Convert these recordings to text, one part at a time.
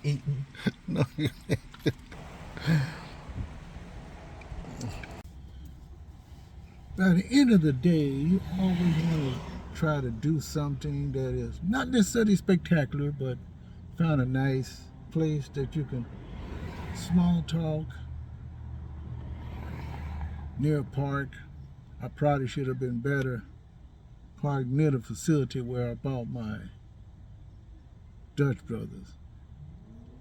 eating. No. By the end of the day, you always want to try to do something that is not necessarily spectacular, but find a nice place that you can small talk near a park. I probably should have been better parked near the facility where I bought my Dutch Brothers.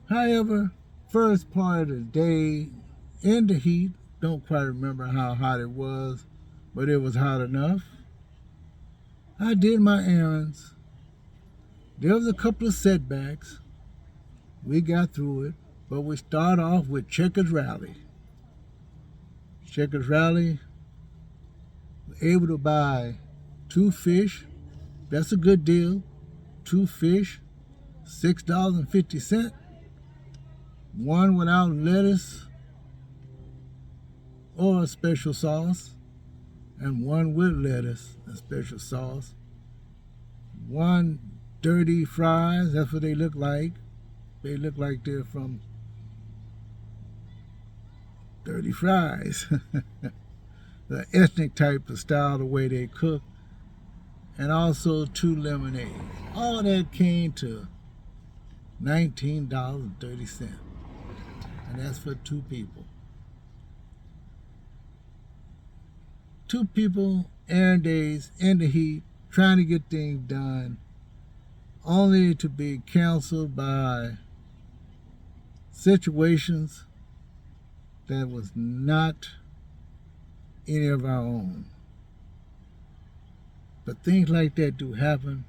However, first part of the day in the heat, don't quite remember how hot it was, but it was hot enough. I did my errands. There was a couple of setbacks. We got through it, but we start off with Checkers Rally. Checkers Rally, able to buy 2 fish. That's a good deal. 2 fish, $6.50. One without lettuce or a special sauce, and one with lettuce and special sauce. One dirty fries, that's what they look like. They look like they're from Dirty Fries. The ethnic type of style, the way they cook. And also 2 lemonades. All that came to $19.30. And that's for 2 people. 2 people, errand days, in the heat, trying to get things done, only to be canceled by situations that was not any of our own. But things like that do happen.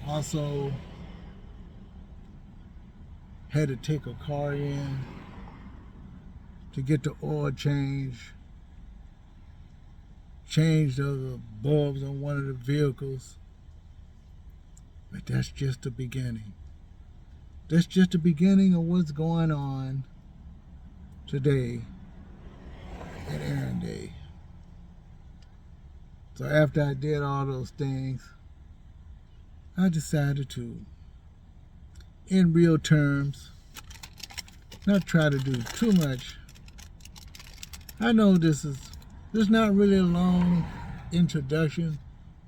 Also, had to take a car in to get the oil change the bulbs on one of the vehicles. But that's just the beginning. That's just the beginning of what's going on today at Errand Day. So after I did all those things, I decided to, in real terms, not try to do too much. I know this is not really a long introduction,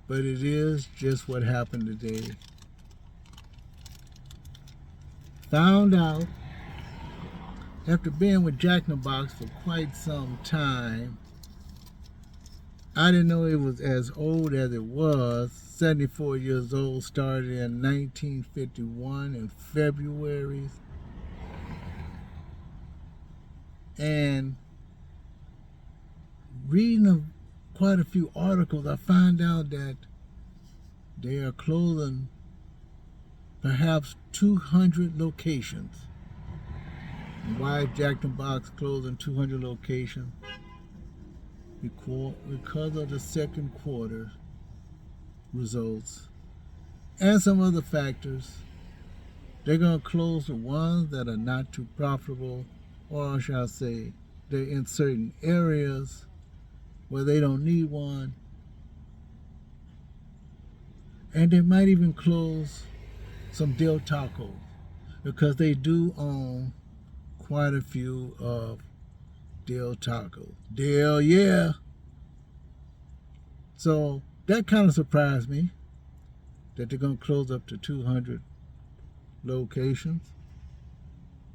but it is just what happened today. Found out, after being with Jack in the Box for quite some time, I didn't know it was as old as it was. 74 years old, started in 1951 in February. And reading quite a few articles, I found out that they are closing perhaps 200 locations. Why is Jack in the Box closing 200 locations? Because of the second quarter results and some other factors. They're going to close the ones that are not too profitable, or shall I say, they're in certain areas where they don't need one. And they might even close some Del Tacos, because they do own quite a few of Del Tacos. Del, yeah. So that kind of surprised me, that they're going to close up to 200 locations.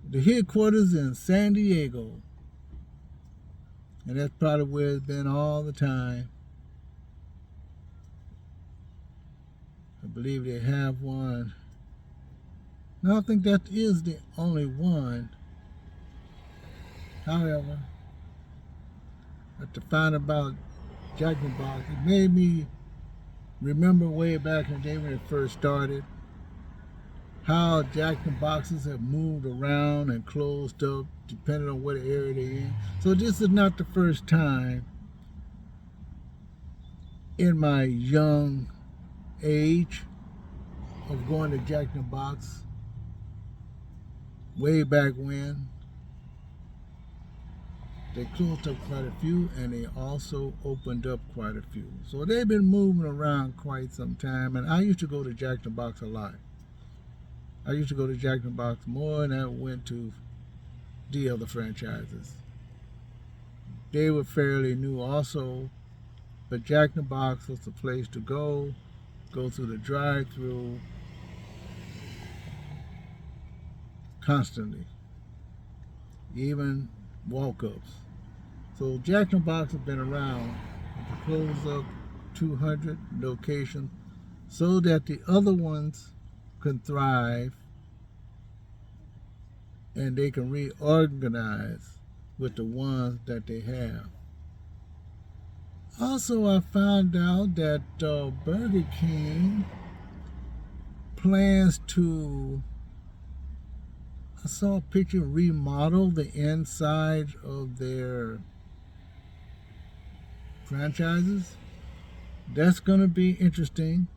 The headquarters in San Diego, and that's probably where it's been all the time. I believe they have one. No, I think that is the only one. However, to find about Jack in the Box, it made me remember way back in the day when it first started, how Jack in the Boxes have moved around and closed up depending on what area they're in. So this is not the first time in my young age of going to Jack in the Box. Way back when, they closed up quite a few, and they also opened up quite a few. So they've been moving around quite some time, and I used to go to Jack in the Box a lot. I used to go to Jack in the Box more than I went to the other franchises. They were fairly new also, but Jack in the Box was the place to go through the drive-through constantly, even walk-ups. So Jack in the Box has been around to close up 200 locations so that the other ones can thrive and they can reorganize with the ones that they have. Also, I found out that Burger King plans to, I saw a picture, remodel the inside of their franchises. That's going to be interesting.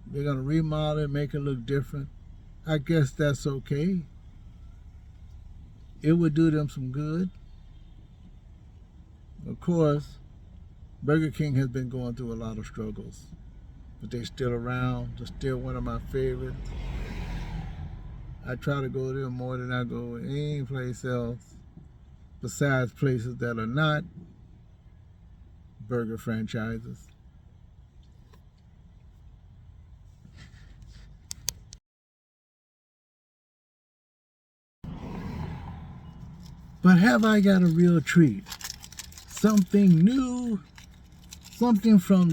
They're going to remodel it, make it look different. I guess that's okay. It would do them some good. Of course, Burger King has been going through a lot of struggles, but they're still around. They're still one of my favorites. I try to go there more than I go any place else besides places that are not burger franchises. But have I got a real treat? Something new, something from,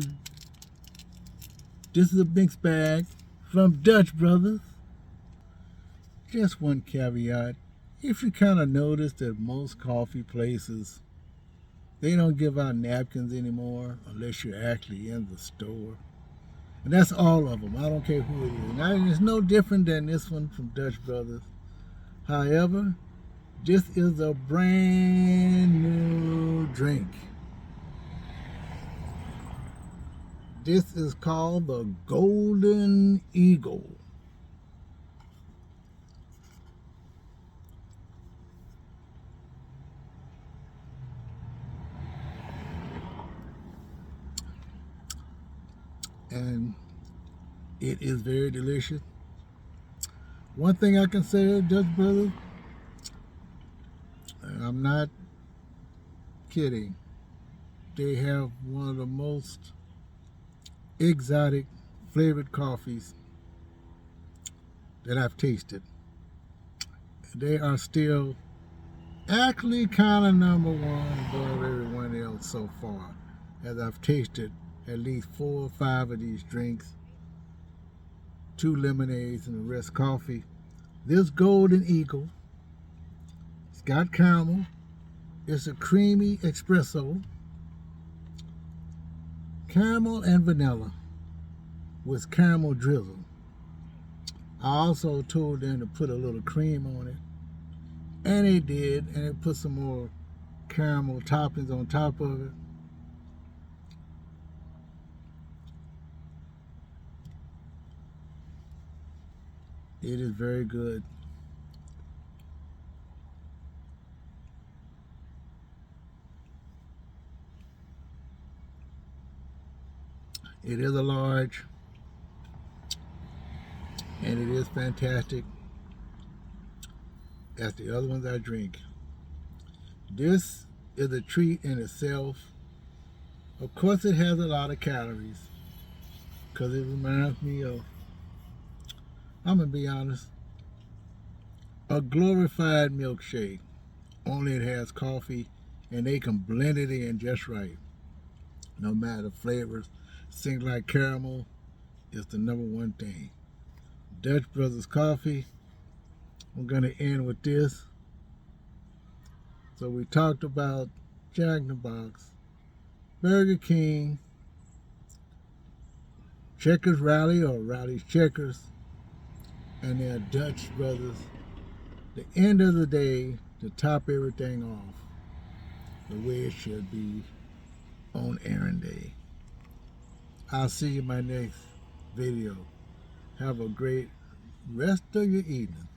this is a mixed bag, from Dutch Brothers. Just one caveat. If you kind of notice that most coffee places, they don't give out napkins anymore unless you're actually in the store. And that's all of them. I don't care who it is. Now, it's no different than this one from Dutch Brothers. However, this is a brand new drink. This is called the Golden Eagle. And it is very delicious. One thing I can say of Dutch Brothers, I'm not kidding, they have one of the most exotic flavored coffees that I've tasted. They are still actually kind of number one above everyone else so far, as I've tasted at least 4 or 5 of these drinks, 2 lemonades and the rest coffee. This Golden Eagle, it's got caramel. It's a creamy espresso, caramel and vanilla with caramel drizzle. I also told them to put a little cream on it, and they did, and they put some more caramel toppings on top of it. It is very good. It is a large, and it is fantastic as the other ones I drink. This is a treat in itself. Of course, it has a lot of calories because it reminds me of, I'm going to be honest, a glorified milkshake. Only it has coffee, and they can blend it in just right. No matter flavors, things like caramel is the number one thing. Dutch Brothers Coffee. I'm going to end with this. So we talked about Jack in the Box, Burger King, Checkers Rally or Rally's Checkers, and their Dutch Brothers. The end of the day, to top everything off the way it should be on Errand Day. I'll see you in my next video. Have a great rest of your evening.